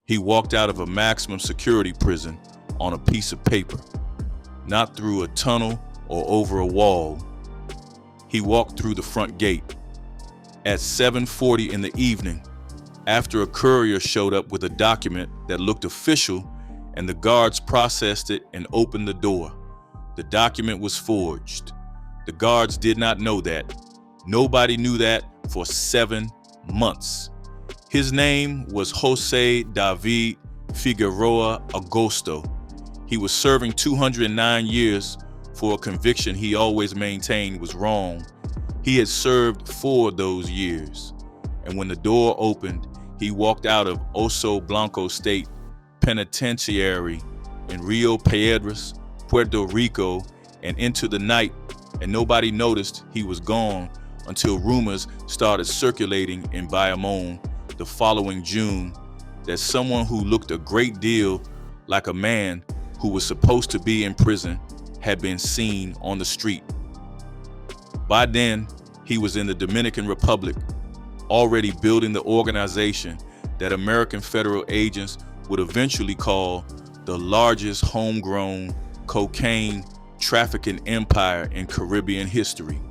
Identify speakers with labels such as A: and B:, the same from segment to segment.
A: He walked out of a maximum security prison on a piece of paper, not through a tunnel or over a wall. He walked through the front gate. At 7:40 in the evening, after a courier showed up with a document that looked official and the guards processed it and opened the door, the document was forged. The guards did not know that. Nobody knew that for 7 months. His name was Jose David Figueroa Agosto. He was serving 209 years for a conviction he always maintained was wrong. He had served 4 of those years. And when the door opened, he walked out of Oso Blanco State Penitentiary in Rio Piedras, Puerto Rico, and into the night, and nobody noticed he was gone until rumors started circulating in Bayamon the following June that someone who looked a great deal like a man who was supposed to be in prison had been seen on the street. By then, he was in the Dominican Republic, already building the organization that American federal agents would eventually call the largest homegrown cocaine trafficking empire in Caribbean history,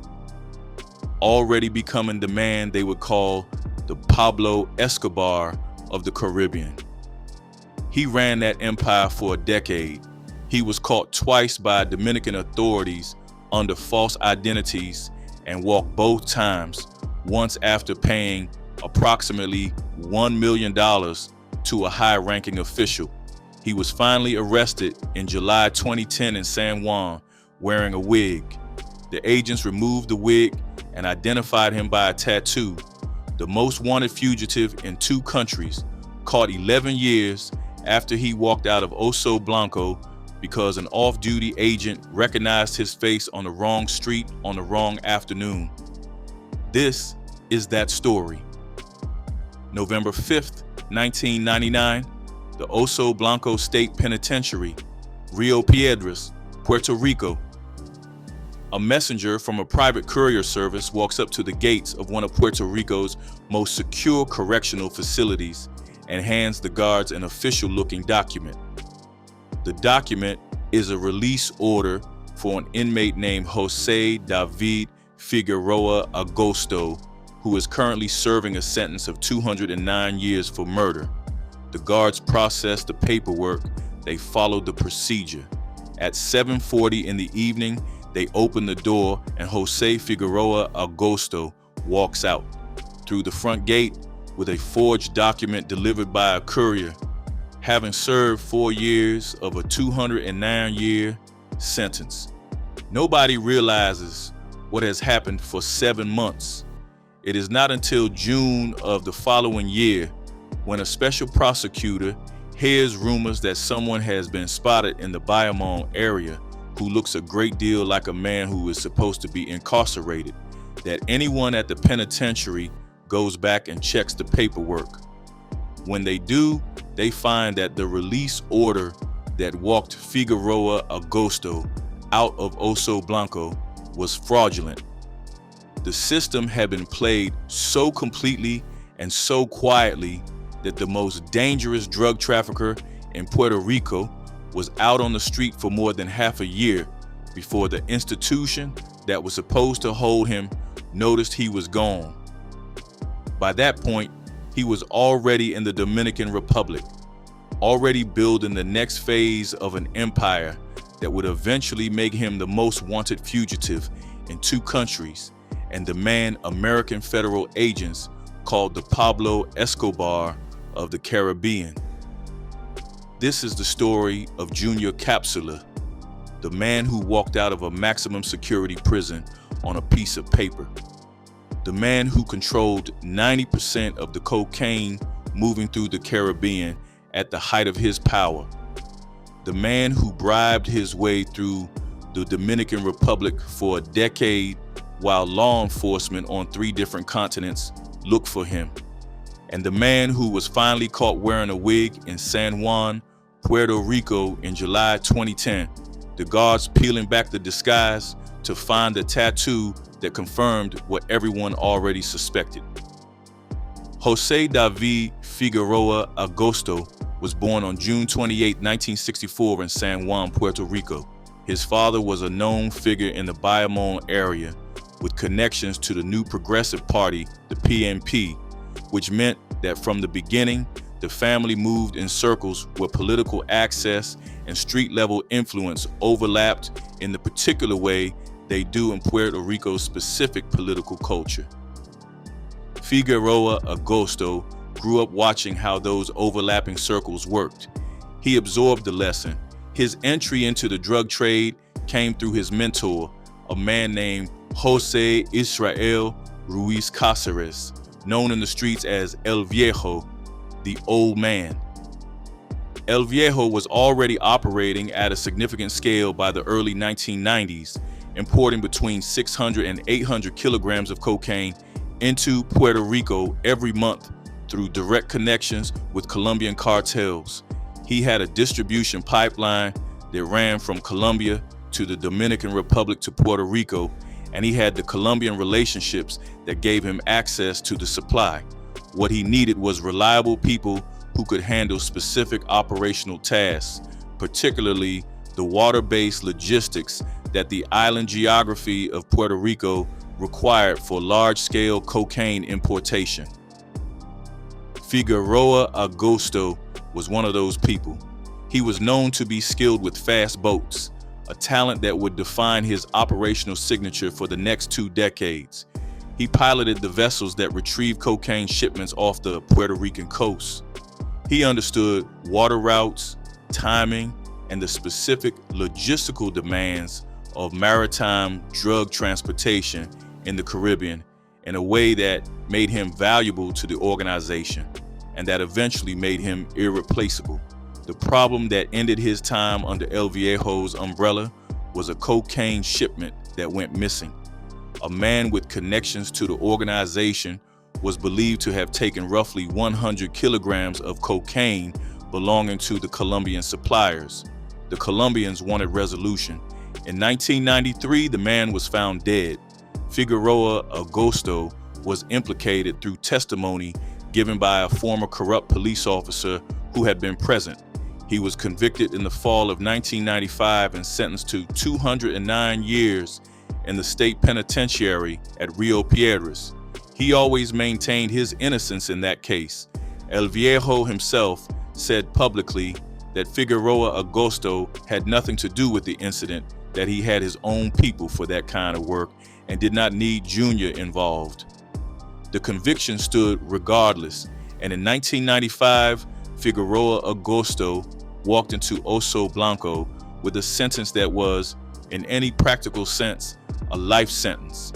A: already becoming the man they would call the Pablo Escobar of the Caribbean. He ran that empire for a decade. He was caught twice by Dominican authorities under false identities and walked both times, once after paying approximately $1 million to a high-ranking official. He was finally arrested in July 2010 in San Juan wearing a wig. The agents removed the wig and identified him by a tattoo. The most wanted fugitive in 2 countries, caught 11 years after he walked out of Oso Blanco because an off-duty agent recognized his face on the wrong street on the wrong afternoon. This is that story. November 5th, 1999, the Oso Blanco State Penitentiary, Rio Piedras, Puerto Rico. A messenger from a private courier service walks up to the gates of one of Puerto Rico's most secure correctional facilities and hands the guards an official-looking document. The document is a release order for an inmate named Jose David Figueroa Agosto, who is currently serving a sentence of 209 years for murder. The guards processed the paperwork. They followed the procedure. At 7:40 in the evening, they open the door and Jose Figueroa Agosto walks out through the front gate with a forged document delivered by a courier, having served 4 years of a 209-year sentence. Nobody realizes what has happened for 7 months. It is not until June of the following year when a special prosecutor hears rumors that someone has been spotted in the Bayamon area who looks a great deal like a man who is supposed to be incarcerated, that anyone at the penitentiary goes back and checks the paperwork. When they do, they find that the release order that walked Figueroa Agosto out of Oso Blanco was fraudulent. The system had been played so completely and so quietly that the most dangerous drug trafficker in Puerto Rico was out on the street for more than half a year before the institution that was supposed to hold him noticed he was gone. By that point, he was already in the Dominican Republic, already building the next phase of an empire that would eventually make him the most wanted fugitive in 2 countries and the man American federal agents called the Pablo Escobar of the Caribbean. This is the story of Junior Capsula, the man who walked out of a maximum security prison on a piece of paper, the man who controlled 90% of the cocaine moving through the Caribbean at the height of his power, the man who bribed his way through the Dominican Republic for a decade while law enforcement on 3 different continents looked for him, and the man who was finally caught wearing a wig in San Juan, Puerto Rico in July 2010, the guards peeling back the disguise to find the tattoo that confirmed what everyone already suspected. Jose David Figueroa Agosto was born on June 28, 1964 in San Juan, Puerto Rico. His father was a known figure in the Bayamon area with connections to the new Progressive Party, the PNP, which meant that from the beginning, the family moved in circles where political access and street-level influence overlapped in the particular way they do in Puerto Rico's specific political culture. Figueroa Agosto grew up watching how those overlapping circles worked. He absorbed the lesson. His entry into the drug trade came through his mentor, a man named Jose Israel Ruiz Cáceres, known in the streets as El Viejo, the old man. El Viejo was already operating at a significant scale by the early 1990s, importing between 600 and 800 kilograms of cocaine into Puerto Rico every month through direct connections with Colombian cartels. He had a distribution pipeline that ran from Colombia to the Dominican Republic to Puerto Rico, and he had the Colombian relationships that gave him access to the supply. What he needed was reliable people who could handle specific operational tasks, particularly the water-based logistics that the island geography of Puerto Rico required for large-scale cocaine importation. Figueroa Agosto was one of those people. He was known to be skilled with fast boats, a talent that would define his operational signature for the next 2 decades. He piloted the vessels that retrieved cocaine shipments off the Puerto Rican coast. He understood water routes, timing, and the specific logistical demands of maritime drug transportation in the Caribbean in a way that made him valuable to the organization and that eventually made him irreplaceable. The problem that ended his time under El Viejo's umbrella was a cocaine shipment that went missing. A man with connections to the organization was believed to have taken roughly 100 kilograms of cocaine belonging to the Colombian suppliers. The Colombians wanted resolution. In 1993, the man was found dead. Figueroa Agosto was implicated through testimony given by a former corrupt police officer who had been present. He was convicted in the fall of 1995 and sentenced to 209 years in the state penitentiary at Rio Piedras. He always maintained his innocence in that case. El Viejo himself said publicly that Figueroa Agosto had nothing to do with the incident, that he had his own people for that kind of work and did not need Junior involved. The conviction stood regardless, and in 1995, Figueroa Agosto walked into Oso Blanco with a sentence that was, in any practical sense, a life sentence.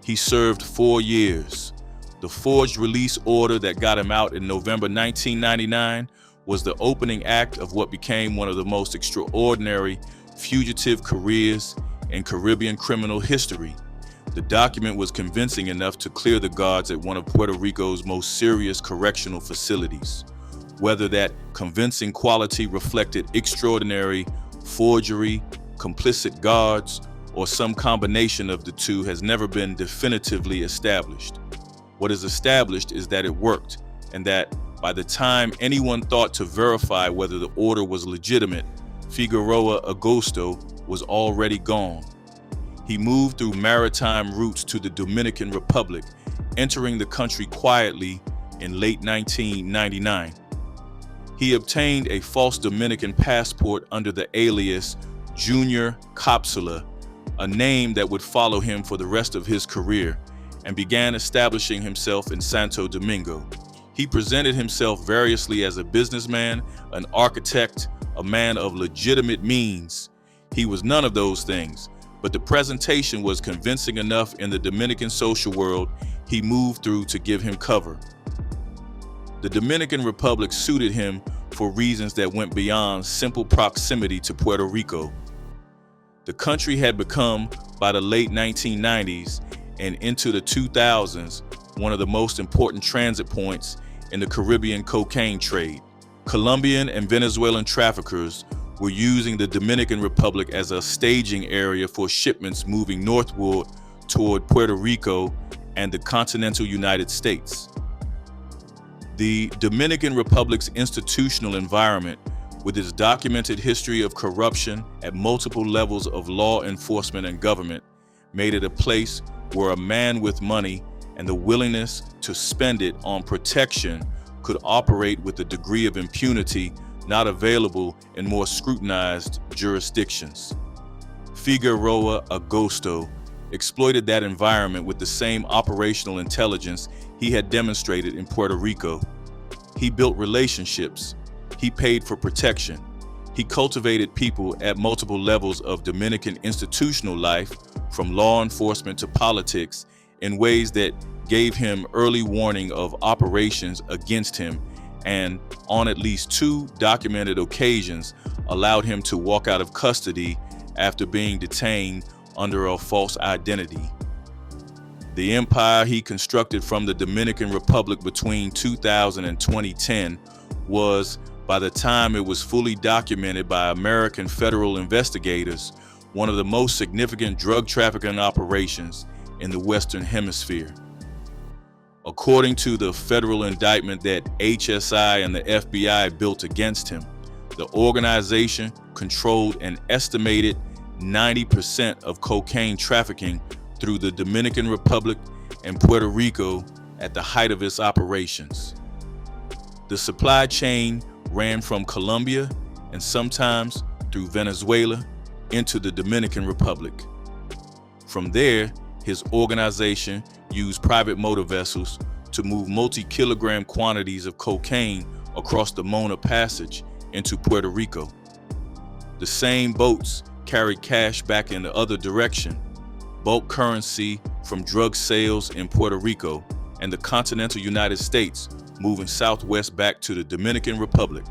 A: He served 4 years. The forged release order that got him out in November 1999 was the opening act of what became one of the most extraordinary fugitive careers in Caribbean criminal history. The document was convincing enough to clear the guards at one of Puerto Rico's most serious correctional facilities. Whether that convincing quality reflected extraordinary forgery, complicit guards, or some combination of the two has never been definitively established. What is established is that it worked, and that by the time anyone thought to verify whether the order was legitimate, Figueroa Agosto was already gone. He moved through maritime routes to the Dominican Republic, entering the country quietly in late 1999. He obtained a false Dominican passport under the alias Junior Cápsula, a name that would follow him for the rest of his career, and began establishing himself in Santo Domingo. He presented himself variously as a businessman, an architect, a man of legitimate means. He was none of those things, but the presentation was convincing enough in the Dominican social world he moved through to give him cover. The Dominican Republic suited him for reasons that went beyond simple proximity to Puerto Rico. The country had become, by the late 1990s and into the 2000s, one of the most important transit points in the Caribbean cocaine trade. Colombian and Venezuelan traffickers were using the Dominican Republic as a staging area for shipments moving northward toward Puerto Rico and the continental United States. The Dominican Republic's institutional environment, with its documented history of corruption at multiple levels of law enforcement and government, made it a place where a man with money and the willingness to spend it on protection could operate with a degree of impunity not available in more scrutinized jurisdictions. Figueroa Agosto exploited that environment with the same operational intelligence he had demonstrated in Puerto Rico. He built relationships. He paid for protection. He cultivated people at multiple levels of Dominican institutional life, from law enforcement to politics, in ways that gave him early warning of operations against him, and on at least 2 documented occasions allowed him to walk out of custody after being detained under a false identity. The empire he constructed from the Dominican Republic between 2000 and 2010 was, by the time it was fully documented by American federal investigators, one of the most significant drug trafficking operations in the Western Hemisphere. According to the federal indictment that HSI and the FBI built against him, the organization controlled an estimated 90% of cocaine trafficking through the Dominican Republic and Puerto Rico at the height of its operations. The supply chain ran from Colombia and sometimes through Venezuela into the Dominican Republic. From there, his organization used private motor vessels to move multi-kilogram quantities of cocaine across the Mona Passage into Puerto Rico. The same boats carried cash back in the other direction, bulk currency from drug sales in Puerto Rico, and the continental United States moving southwest back to the Dominican Republic.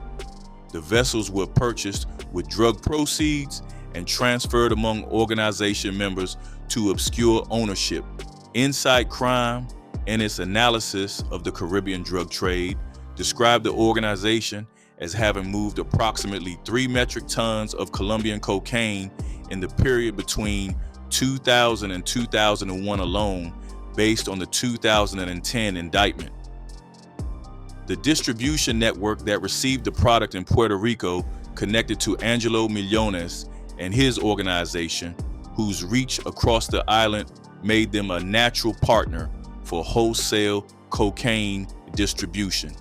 A: The vessels were purchased with drug proceeds and transferred among organization members to obscure ownership. Inside Crime, in its analysis of the Caribbean drug trade, described the organization as having moved approximately 3 metric tons of Colombian cocaine in the period between 2000 and 2001 alone, based on the 2010 indictment. The distribution network that received the product in Puerto Rico connected to Angelo Millones and his organization, whose reach across the island made them a natural partner for wholesale cocaine distribution.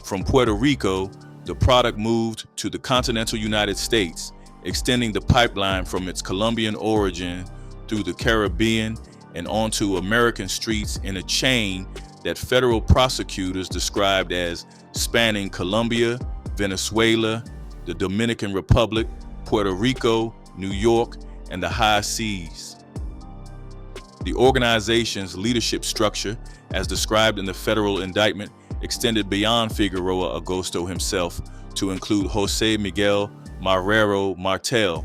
A: From Puerto Rico, the product moved to the continental United States, extending the pipeline from its Colombian origin through the Caribbean and onto American streets in a chain that federal prosecutors described as spanning Colombia, Venezuela, the Dominican Republic, Puerto Rico, New York, and the high seas. The organization's leadership structure, as described in the federal indictment, extended beyond Figueroa Agosto himself to include Jose Miguel Marrero Martel,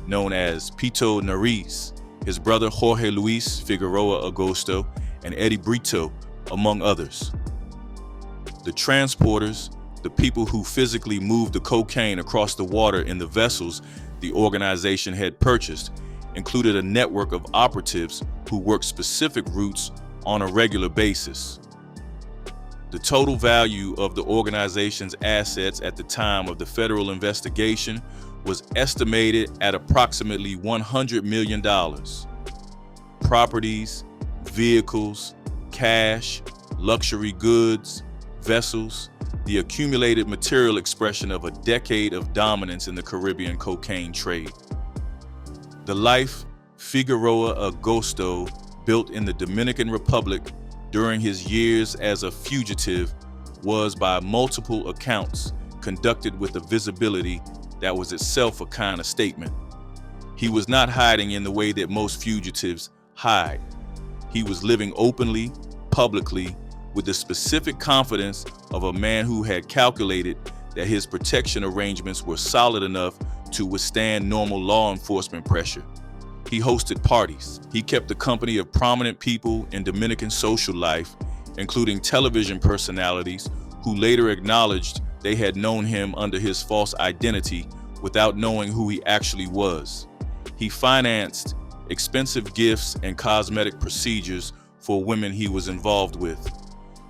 A: known as Pito Nariz, his brother Jorge Luis Figueroa Agosto, and Eddie Brito, among others. The transporters, the people who physically moved the cocaine across the water in the vessels the organization had purchased, included a network of operatives who worked specific routes on a regular basis. The total value of the organization's assets at the time of the federal investigation was estimated at approximately $100 million. Properties, vehicles, cash, luxury goods, vessels, the accumulated material expression of a decade of dominance in the Caribbean cocaine trade. The life Figueroa Agosto built in the Dominican Republic during his years as a fugitive was, by multiple accounts, conducted with a visibility that was itself a kind of statement. He was not hiding in the way that most fugitives hide. He was living openly, publicly, with the specific confidence of a man who had calculated that his protection arrangements were solid enough to withstand normal law enforcement pressure. He hosted parties. He kept the company of prominent people in Dominican social life, including television personalities who later acknowledged they had known him under his false identity without knowing who he actually was. He financed expensive gifts and cosmetic procedures for women he was involved with.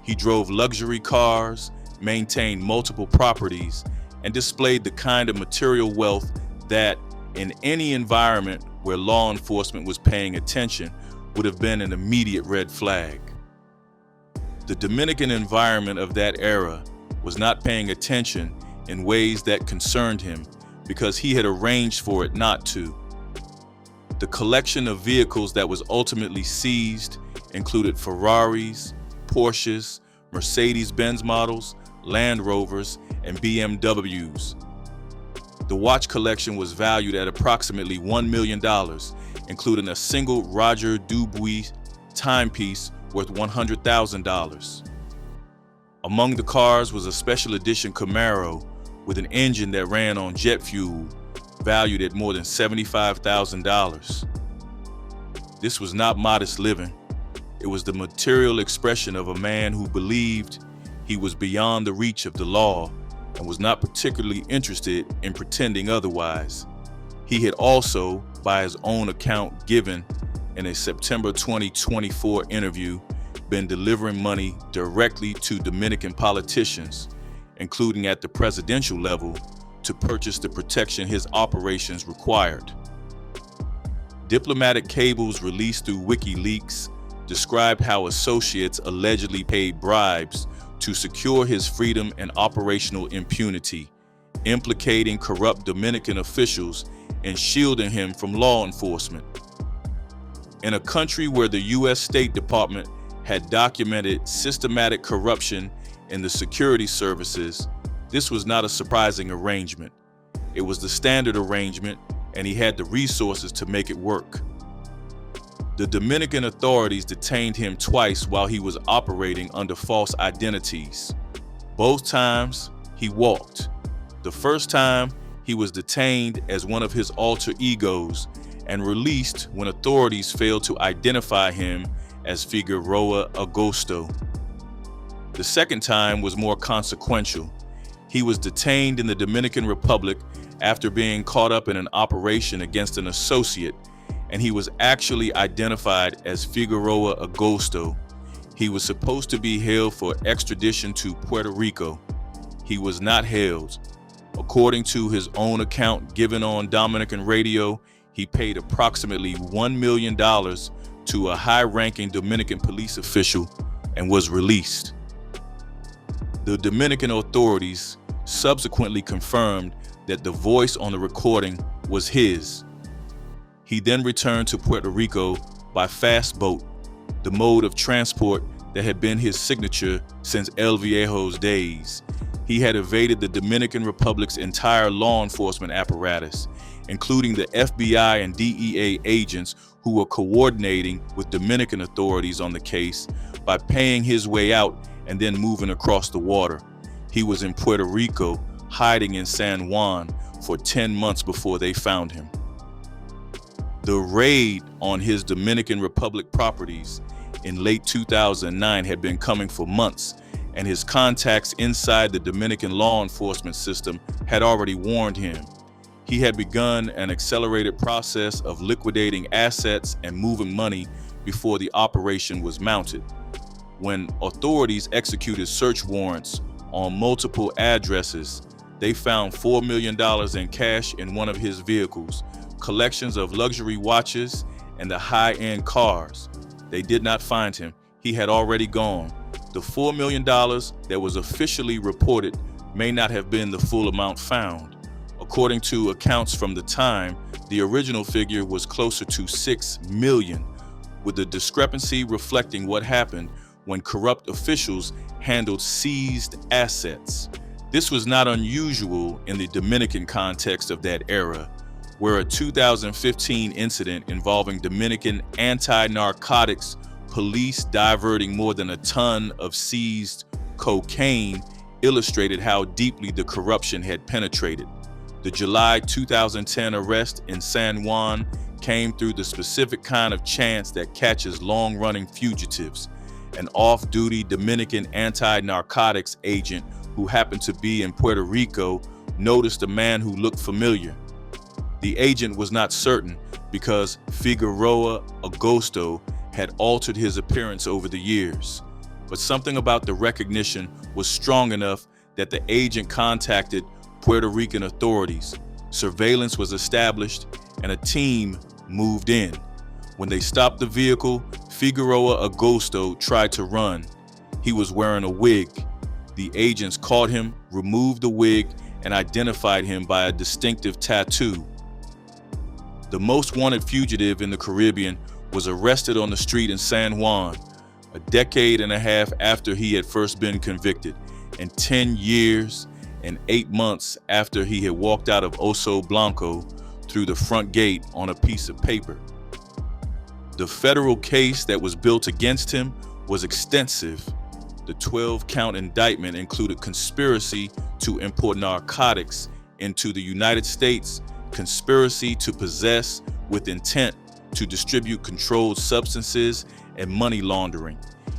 A: He drove luxury cars, maintained multiple properties, and displayed the kind of material wealth that, in any environment where law enforcement was paying attention, would have been an immediate red flag. The Dominican environment of that era was not paying attention in ways that concerned him because he had arranged for it not to. The collection of vehicles that was ultimately seized included Ferraris, Porsches, Mercedes-Benz models, Land Rovers, and BMWs. The watch collection was valued at approximately $1 million, including a single Roger Dubuis timepiece worth $100,000. Among the cars was a special edition Camaro with an engine that ran on jet fuel, valued at more than $75,000. This was not modest living. It was the material expression of a man who believed he was beyond the reach of the law and was not particularly interested in pretending otherwise. He had also, by his own account given in a September 2024 interview, been delivering money directly to Dominican politicians, including at the presidential level, to purchase the protection his operations required. Diplomatic cables released through WikiLeaks described how associates allegedly paid bribes to secure his freedom and operational impunity, implicating corrupt Dominican officials and shielding him from law enforcement. In a country where the U.S. State Department had documented systematic corruption in the security services, this was not a surprising arrangement. It was the standard arrangement, and he had the resources to make it work. The Dominican authorities detained him twice while he was operating under false identities. Both times, he walked. The first time, he was detained as one of his alter egos and released when authorities failed to identify him as Figueroa Agosto. The second time was more consequential. He was detained in the Dominican Republic after being caught up in an operation against an associate, and he was actually identified as Figueroa Agosto. He was supposed to be held for extradition to Puerto Rico. He was not held. According to his own account given on Dominican radio, he paid approximately $1 million to a high-ranking Dominican police official and was released. The Dominican authorities subsequently confirmed that the voice on the recording was his. He then returned to Puerto Rico by fast boat, the mode of transport that had been his signature since El Viejo's days. He had evaded the Dominican Republic's entire law enforcement apparatus, including the FBI and DEA agents who were coordinating with Dominican authorities on the case, by paying his way out and then moving across the water. He was in Puerto Rico, hiding in San Juan for 10 months before they found him. The raid on his Dominican Republic properties in late 2009 had been coming for months, and his contacts inside the Dominican law enforcement system had already warned him. He had begun an accelerated process of liquidating assets and moving money before the operation was mounted. When authorities executed search warrants on multiple addresses, they found $4 million in cash in one of his vehicles, collections of luxury watches, and the high-end cars. They did not find him. He had already gone. The $4 million that was officially reported may not have been the full amount found. According to accounts from the time, the original figure was closer to $6 million, with the discrepancy reflecting what happened when corrupt officials handled seized assets. This was not unusual in the Dominican context of that era, where a 2015 incident involving Dominican anti-narcotics police diverting more than a ton of seized cocaine illustrated how deeply the corruption had penetrated. The July 2010 arrest in San Juan came through the specific kind of chance that catches long-running fugitives. An off-duty Dominican anti-narcotics agent who happened to be in Puerto Rico noticed a man who looked familiar. The agent was not certain because Figueroa Agosto had altered his appearance over the years, but something about the recognition was strong enough that the agent contacted Puerto Rican authorities. Surveillance was established and a team moved in. When they stopped the vehicle, Figueroa Agosto tried to run. He was wearing a wig. The agents caught him, removed the wig, and identified him by a distinctive tattoo. The most wanted fugitive in the Caribbean was arrested on the street in San Juan a decade and a half after he had first been convicted, and 10 years and 8 months after he had walked out of Oso Blanco through the front gate on a piece of paper. The federal case that was built against him was extensive. The 12-count indictment included conspiracy to import narcotics into the United States, conspiracy to possess with intent to distribute controlled substances, and money laundering.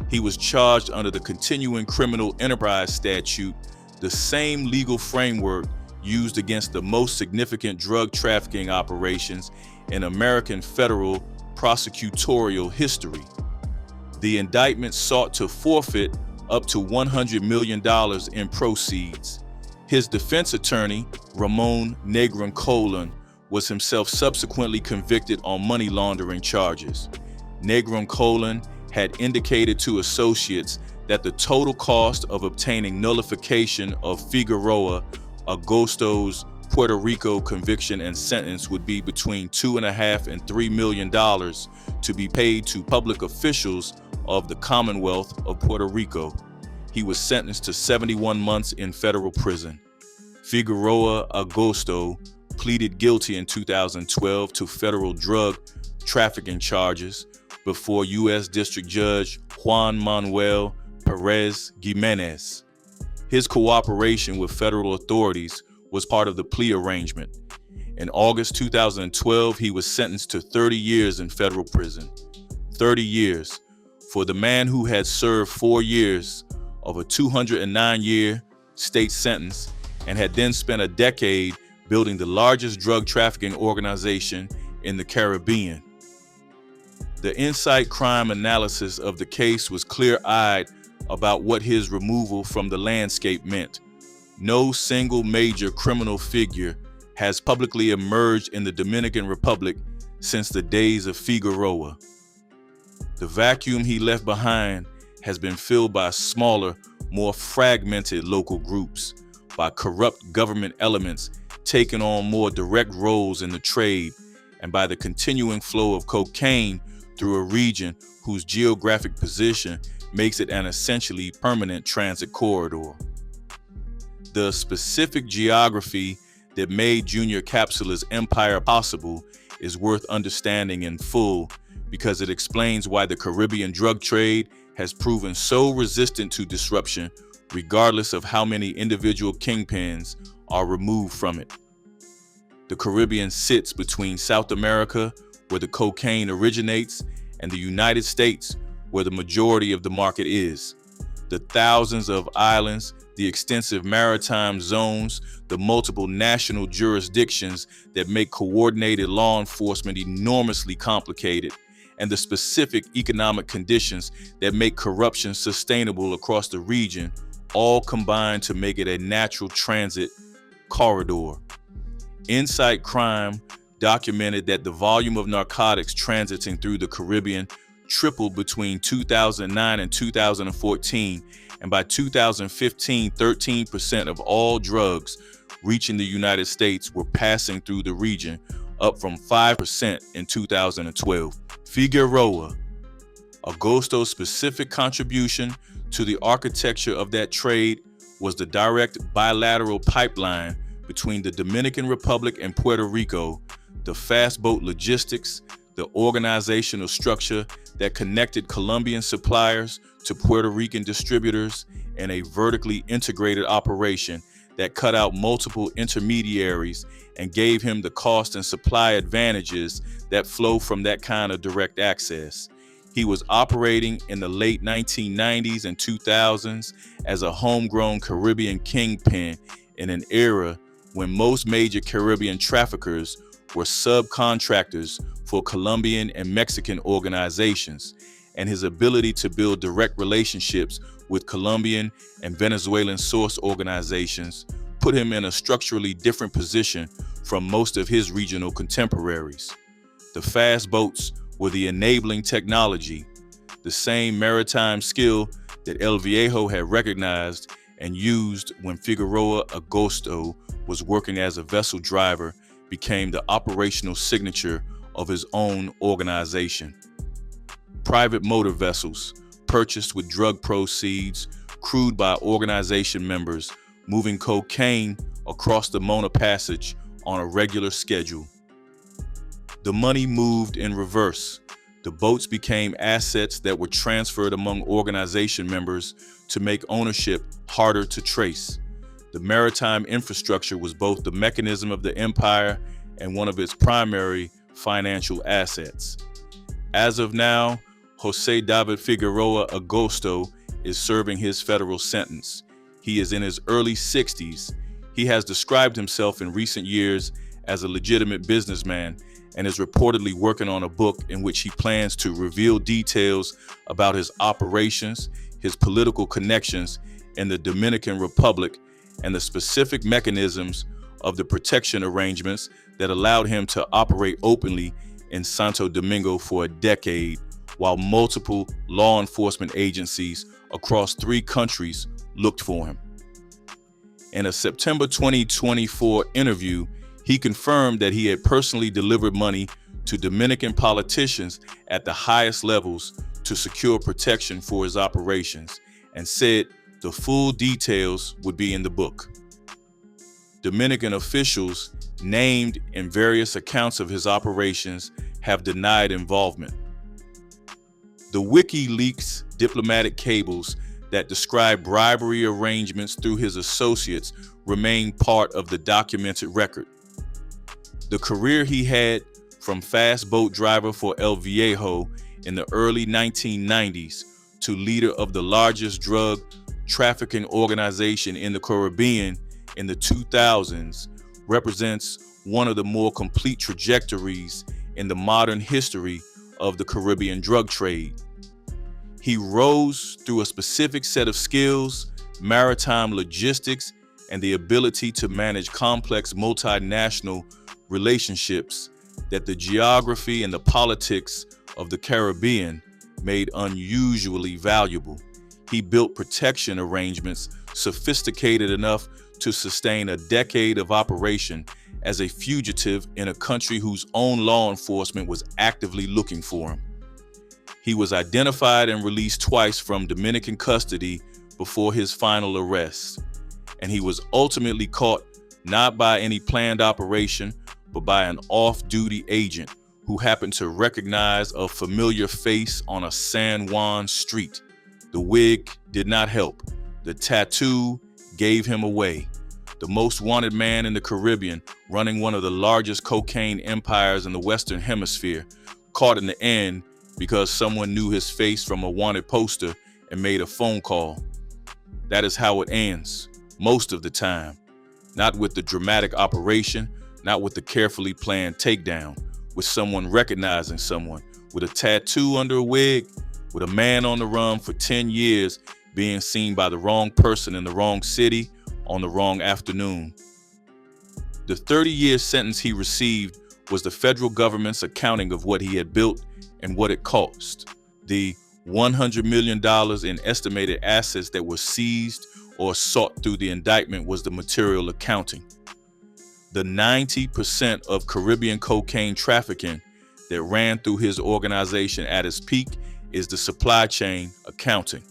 A: He was charged under the Continuing Criminal Enterprise Statute, the same legal framework used against the most significant drug trafficking operations in American federal prosecutorial history. The indictment sought to forfeit up to $100 million in proceeds. His defense attorney, Ramon Negron Colon, was himself subsequently convicted on money laundering charges. Negron Colon had indicated to associates that the total cost of obtaining nullification of Figueroa Agosto's Puerto Rico conviction and sentence would be between $2.5 and $3 million to be paid to public officials of the Commonwealth of Puerto Rico. He was sentenced to 71 months in federal prison. Figueroa Agosto pleaded guilty in 2012 to federal drug trafficking charges before U.S. District Judge Juan Manuel Perez Gimenez. His cooperation with federal authorities was part of the plea arrangement. In August 2012, he was sentenced to 30 years in federal prison. 30 years for the man who had served 4 years of a 209-year state sentence and had then spent a decade building the largest drug trafficking organization in the Caribbean. The Insight crime analysis of the case was clear-eyed about what his removal from the landscape meant. No single major criminal figure has publicly emerged in the Dominican Republic since the days of Figueroa. The vacuum he left behind has been filled by smaller, more fragmented local groups, by corrupt government elements taking on more direct roles in the trade, and by the continuing flow of cocaine through a region whose geographic position makes it an essentially permanent transit corridor. The specific geography that made Junior Capsula's empire possible is worth understanding in full because it explains why the Caribbean drug trade has proven so resistant to disruption regardless of how many individual kingpins are removed from it. The Caribbean sits between South America, where the cocaine originates, and the United States, where the majority of the market is. The thousands of islands, the extensive maritime zones, the multiple national jurisdictions that make coordinated law enforcement enormously complicated, and the specific economic conditions that make corruption sustainable across the region all combine to make it a natural transit corridor. Insight Crime documented that the volume of narcotics transiting through the Caribbean tripled between 2009 and 2014, and by 2015, 13% of all drugs reaching the United States were passing through the region, up from 5% in 2012. Figueroa Agosto's specific contribution to the architecture of that trade was the direct bilateral pipeline between the Dominican Republic and Puerto Rico, the fast boat logistics, the organizational structure that connected Colombian suppliers to Puerto Rican distributors, and a vertically integrated operation that cut out multiple intermediaries and gave him the cost and supply advantages that flow from that kind of direct access. He was operating in the late 1990s and 2000s as a homegrown Caribbean kingpin in an era when most major Caribbean traffickers were subcontractors for Colombian and Mexican organizations, and his ability to build direct relationships with Colombian and Venezuelan source organizations put him in a structurally different position from most of his regional contemporaries. The fast boats were the enabling technology, the same maritime skill that El Viejo had recognized and used when Figueroa Agosto was working as a vessel driver became the operational signature of his own organization. Private motor vessels, purchased with drug proceeds, crewed by organization members, moving cocaine across the Mona Passage on a regular schedule. The money moved in reverse. The boats became assets that were transferred among organization members to make ownership harder to trace. The maritime infrastructure was both the mechanism of the empire and one of its primary financial assets. As of now, José David Figueroa Agosto is serving his federal sentence. He is in his early 60s. He has described himself in recent years as a legitimate businessman and is reportedly working on a book in which he plans to reveal details about his operations, his political connections in the Dominican Republic, and the specific mechanisms of the protection arrangements that allowed him to operate openly in Santo Domingo for a decade, while multiple law enforcement agencies across 3 countries looked for him. In a September 2024 interview, he confirmed that he had personally delivered money to Dominican politicians at the highest levels to secure protection for his operations, and said the full details would be in the book. Dominican officials named in various accounts of his operations have denied involvement. The WikiLeaks diplomatic cables that describe bribery arrangements through his associates remain part of the documented record. The career he had, from fast boat driver for El Viejo in the early 1990s to leader of the largest drug trafficking organization in the Caribbean in the 2000s, represents one of the more complete trajectories in the modern history of the Caribbean drug trade. He rose through a specific set of skills, maritime logistics, and the ability to manage complex multinational relationships that the geography and the politics of the Caribbean made unusually valuable. He built protection arrangements sophisticated enough to sustain a decade of operation as a fugitive in a country whose own law enforcement was actively looking for him. He was identified and released twice from Dominican custody before his final arrest, and he was ultimately caught not by any planned operation, but by an off-duty agent who happened to recognize a familiar face on a San Juan street. The wig did not help. The tattoo gave him away. The most wanted man in the Caribbean, running one of the largest cocaine empires in the Western Hemisphere, caught in the end because someone knew his face from a wanted poster and made a phone call. That is how it ends, most of the time. Not with the dramatic operation, not with the carefully planned takedown, with someone recognizing someone, with a tattoo under a wig, with a man on the run for 10 years being seen by the wrong person in the wrong city on the wrong afternoon. The 30-year sentence he received was the federal government's accounting of what he had built and what it cost. The $100 million in estimated assets that were seized or sought through the indictment was the material accounting. The 90% of Caribbean cocaine trafficking that ran through his organization at its peak is the supply chain accounting.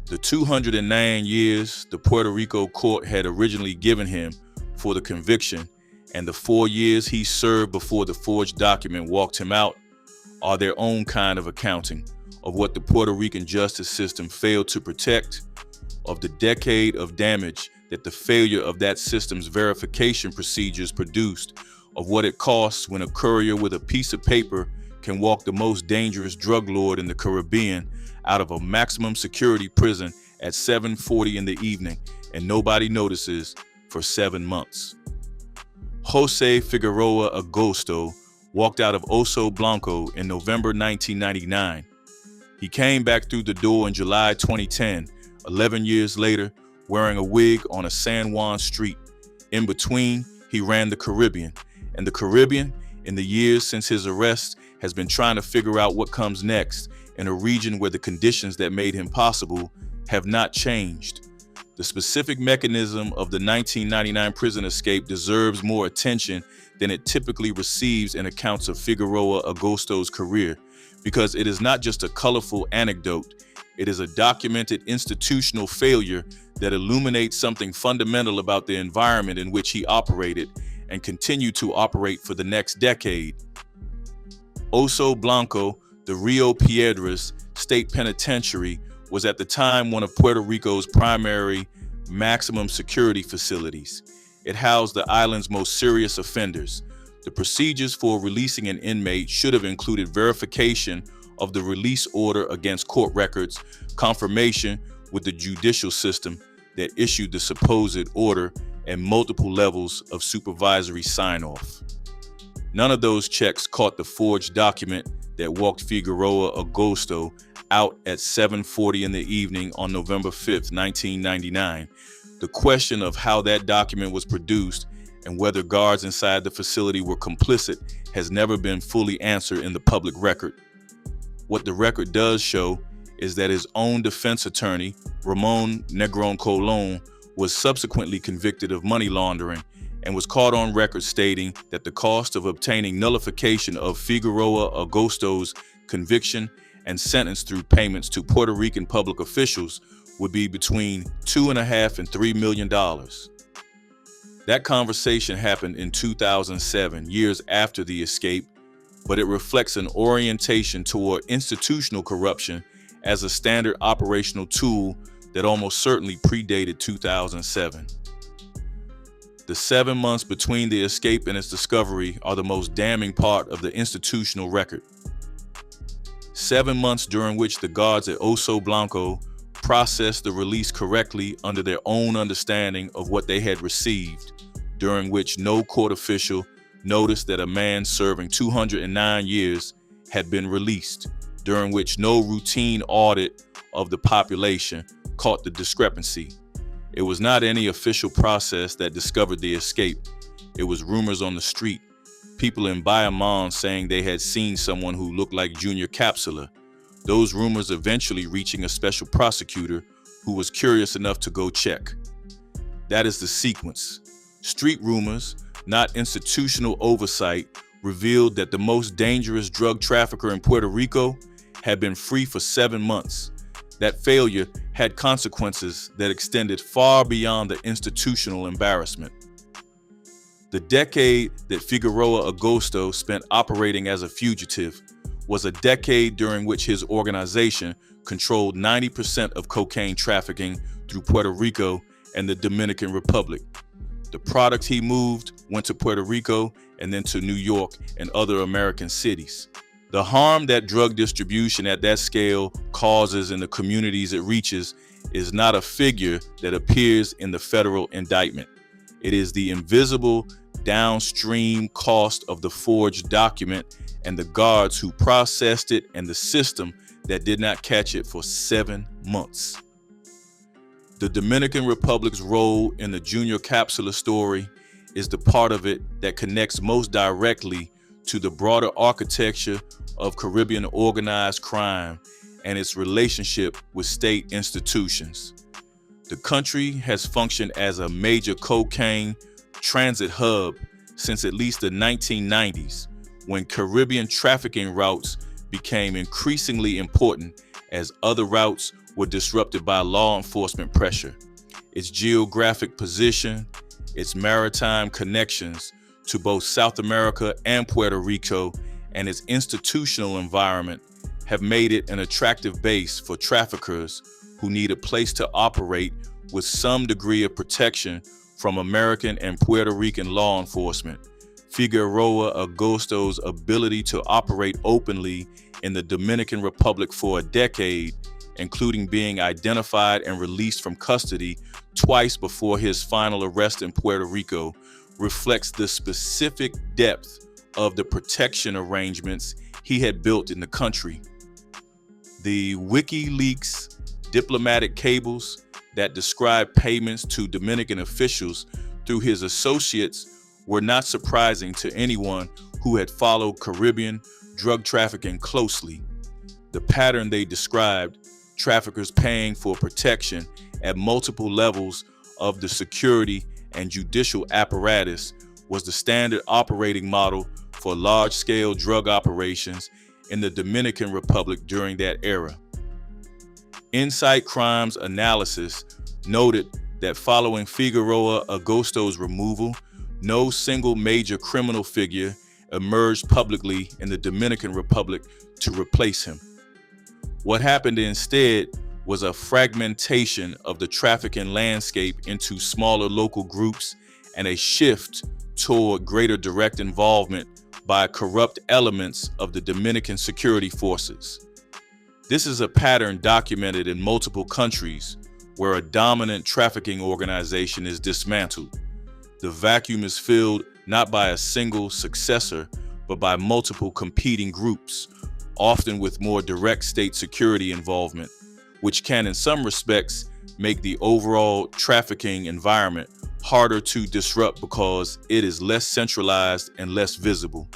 A: The 209 years the Puerto Rico court had originally given him for the conviction and the 4 years he served before the forged document walked him out are their own kind of accounting of what the Puerto Rican justice system failed to protect, of the decade of damage that the failure of that system's verification procedures produced, of what it costs when a courier with a piece of paper can walk the most dangerous drug lord in the Caribbean out of a maximum security prison at 7:40 in the evening and nobody notices for 7 months. José Figueroa Agosto walked out of Oso Blanco in November 1999. He came back through the door in July 2010, 11 years later, wearing a wig on a San Juan street. In between, he ran the Caribbean. And the Caribbean, in the years since his arrest, has been trying to figure out what comes next in a region where the conditions that made him possible have not changed. The specific mechanism of the 1999 prison escape deserves more attention than it typically receives in accounts of Figueroa Agosto's career, because it is not just a colorful anecdote, it is a documented institutional failure that illuminates something fundamental about the environment in which he operated and continued to operate for the next decade. Oso Blanco, the Rio Piedras State Penitentiary, was at the time one of Puerto Rico's primary maximum security facilities. It housed the island's most serious offenders. The procedures for releasing an inmate should have included verification of the release order against court records, confirmation with the judicial system that issued the supposed order, and multiple levels of supervisory sign-off. None of those checks caught the forged document that walked Figueroa Agosto out at 7:40 in the evening on November 5th, 1999. The question of how that document was produced and whether guards inside the facility were complicit has never been fully answered in the public record. What the record does show is that his own defense attorney, Ramon Negron Colon, was subsequently convicted of money laundering and was caught on record stating that the cost of obtaining nullification of Figueroa Agosto's conviction and sentence through payments to Puerto Rican public officials would be between $2.5 and $3 million. That conversation happened in 2007, years after the escape, but it reflects an orientation toward institutional corruption as a standard operational tool that almost certainly predated 2007. The 7 months between the escape and its discovery are the most damning part of the institutional record. 7 months during which the guards at Oso Blanco processed the release correctly under their own understanding of what they had received, during which no court official noticed that a man serving 209 years had been released, during which no routine audit of the population caught the discrepancy. It was not any official process that discovered the escape. It was rumors on the street, people in Bayamon saying they had seen someone who looked like Junior Capsula. Those rumors eventually reaching a special prosecutor who was curious enough to go check. That is the sequence. Street rumors, not institutional oversight, revealed that the most dangerous drug trafficker in Puerto Rico had been free for 7 months. That failure had consequences that extended far beyond the institutional embarrassment. The decade that Figueroa Agosto spent operating as a fugitive was a decade during which his organization controlled 90% of cocaine trafficking through Puerto Rico and the Dominican Republic. The product he moved went to Puerto Rico and then to New York and other American cities. The harm that drug distribution at that scale causes in the communities it reaches is not a figure that appears in the federal indictment. It is the invisible downstream cost of the forged document and the guards who processed it and the system that did not catch it for 7 months. The Dominican Republic's role in the Junior Capsula story is the part of it that connects most directly to the broader architecture of Caribbean organized crime and its relationship with state institutions. The country has functioned as a major cocaine transit hub since at least the 1990s, when Caribbean trafficking routes became increasingly important as other routes were disrupted by law enforcement pressure. Its geographic position, its maritime connections to both South America and Puerto Rico, and its institutional environment have made it an attractive base for traffickers who need a place to operate with some degree of protection from American and Puerto Rican law enforcement. Figueroa Agosto's ability to operate openly in the Dominican Republic for a decade, including being identified and released from custody twice before his final arrest in Puerto Rico, reflects the specific depth of the protection arrangements he had built in the country. The WikiLeaks diplomatic cables that describe payments to Dominican officials through his associates were not surprising to anyone who had followed Caribbean drug trafficking closely. The pattern they described, traffickers paying for protection at multiple levels of the security and judicial apparatus, was the standard operating model for large-scale drug operations in the Dominican Republic during that era. Insight Crime's analysis noted that following Figueroa Agosto's removal, no single major criminal figure emerged publicly in the Dominican Republic to replace him. What happened instead was a fragmentation of the trafficking landscape into smaller local groups and a shift toward greater direct involvement by corrupt elements of the Dominican security forces. This is a pattern documented in multiple countries where a dominant trafficking organization is dismantled. The vacuum is filled not by a single successor, but by multiple competing groups, often with more direct state security involvement, which can in some respects make the overall trafficking environment harder to disrupt because it is less centralized and less visible.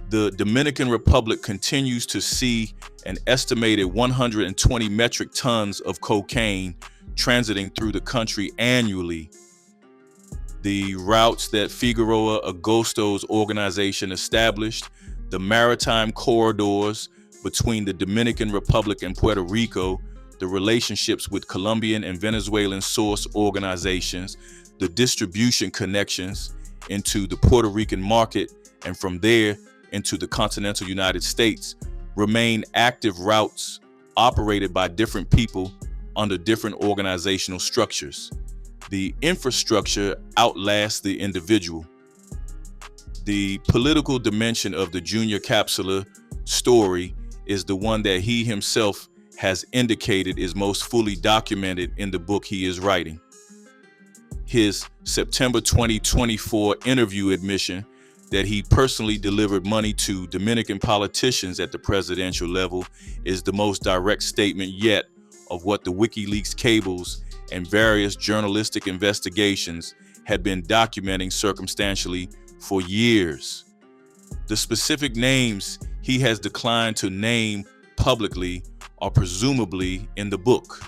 A: The Dominican Republic continues to see an estimated 120 metric tons of cocaine transiting through the country annually. The routes that Figueroa Agosto's organization established, the maritime corridors between the Dominican Republic and Puerto Rico, the relationships with Colombian and Venezuelan source organizations, the distribution connections into the Puerto Rican market, and from there into the continental United States, remain active routes operated by different people under different organizational structures. The infrastructure outlasts the individual. The political dimension of the Junior Capsular story is the one that he himself has indicated is most fully documented in the book he is writing. His September 2024 interview admission that he personally delivered money to Dominican politicians at the presidential level is the most direct statement yet of what the WikiLeaks cables and various journalistic investigations had been documenting circumstantially for years. The specific names he has declined to name publicly are presumably in the book.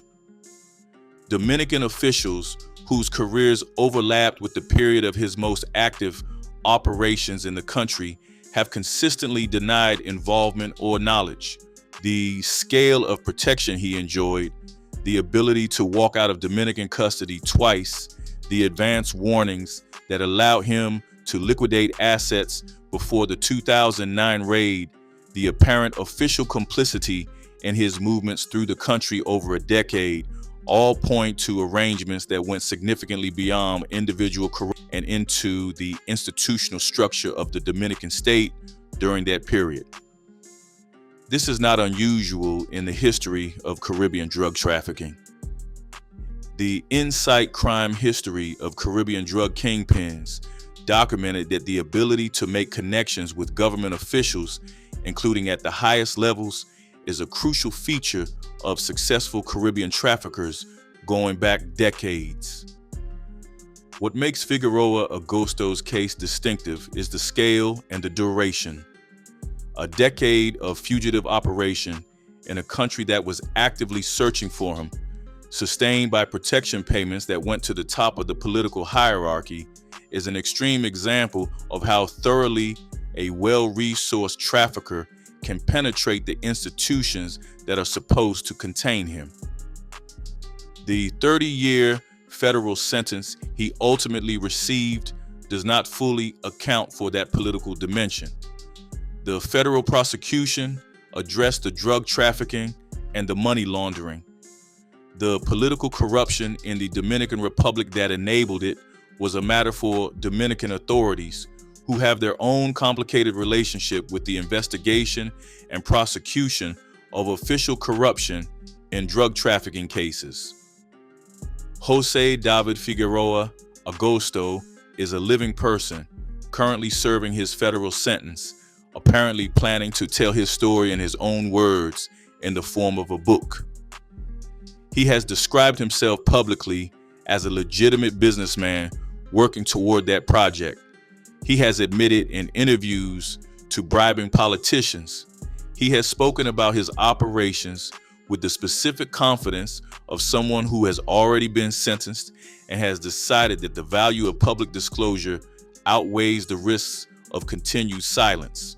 A: Dominican officials whose careers overlapped with the period of his most active operations in the country have consistently denied involvement or knowledge. The scale of protection he enjoyed, the ability to walk out of Dominican custody twice, the advance warnings that allowed him to liquidate assets before the 2009 raid, the apparent official complicity in his movements through the country over a decade, all point to arrangements that went significantly beyond individual career and into the institutional structure of the Dominican state during that period. This is not unusual in the history of Caribbean drug trafficking. The Insight Crime history of Caribbean drug kingpins documented that the ability to make connections with government officials, including at the highest levels, is a crucial feature of successful Caribbean traffickers going back decades. What makes Figueroa Agosto's case distinctive is the scale and the duration. A decade of fugitive operation in a country that was actively searching for him, sustained by protection payments that went to the top of the political hierarchy, is an extreme example of how thoroughly a well-resourced trafficker can penetrate the institutions that are supposed to contain him. The 30-year federal sentence he ultimately received does not fully account for that political dimension. The federal prosecution addressed the drug trafficking and the money laundering. The political corruption in the Dominican Republic that enabled it was a matter for Dominican authorities, who have their own complicated relationship with the investigation and prosecution of official corruption in drug trafficking cases. Jose David Figueroa Agosto is a living person, currently serving his federal sentence, apparently planning to tell his story in his own words in the form of a book. He has described himself publicly as a legitimate businessman working toward that project. He has admitted in interviews to bribing politicians. He has spoken about his operations with the specific confidence of someone who has already been sentenced and has decided that the value of public disclosure outweighs the risks of continued silence.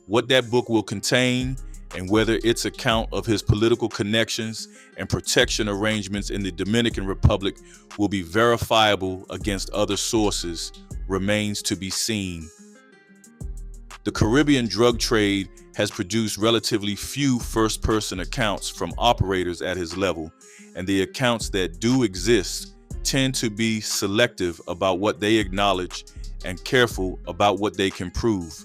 A: What that book will contain and whether its account of his political connections and protection arrangements in the Dominican Republic will be verifiable against other sources remains to be seen. The Caribbean drug trade has produced relatively few first-person accounts from operators at his level, and the accounts that do exist tend to be selective about what they acknowledge and careful about what they can prove.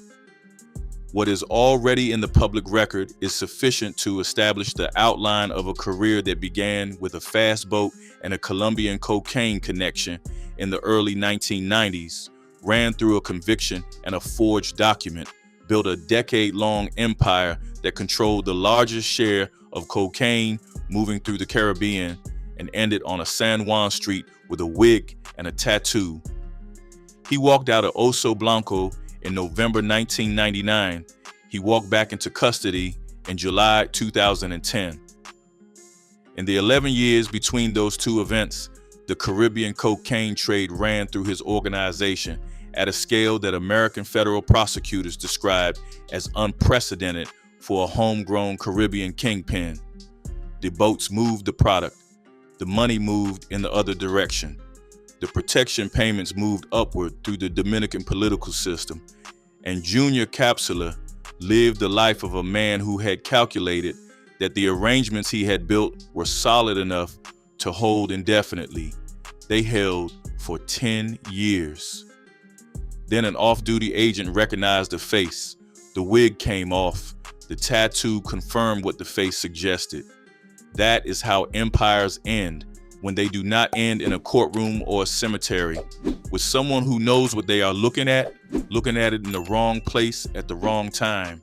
A: What is already in the public record is sufficient to establish the outline of a career that began with a fast boat and a Colombian cocaine connection in the early 1990s, ran through a conviction and a forged document, built a decade-long empire that controlled the largest share of cocaine moving through the Caribbean, and ended on a San Juan street with a wig and a tattoo. He walked out of Oso Blanco in November 1999. He walked back into custody in July 2010. In the 11 years between those two events, the Caribbean cocaine trade ran through his organization at a scale that American federal prosecutors described as unprecedented for a homegrown Caribbean kingpin. The boats moved the product. The money moved in the other direction. The protection payments moved upward through the Dominican political system. And Junior Capsula lived the life of a man who had calculated that the arrangements he had built were solid enough to hold indefinitely. They held for 10 years. Then an off-duty agent recognized the face. The wig came off. The tattoo confirmed what the face suggested. That is how empires end, when they do not end in a courtroom or a cemetery, with someone who knows what they are looking at it in the wrong place at the wrong time.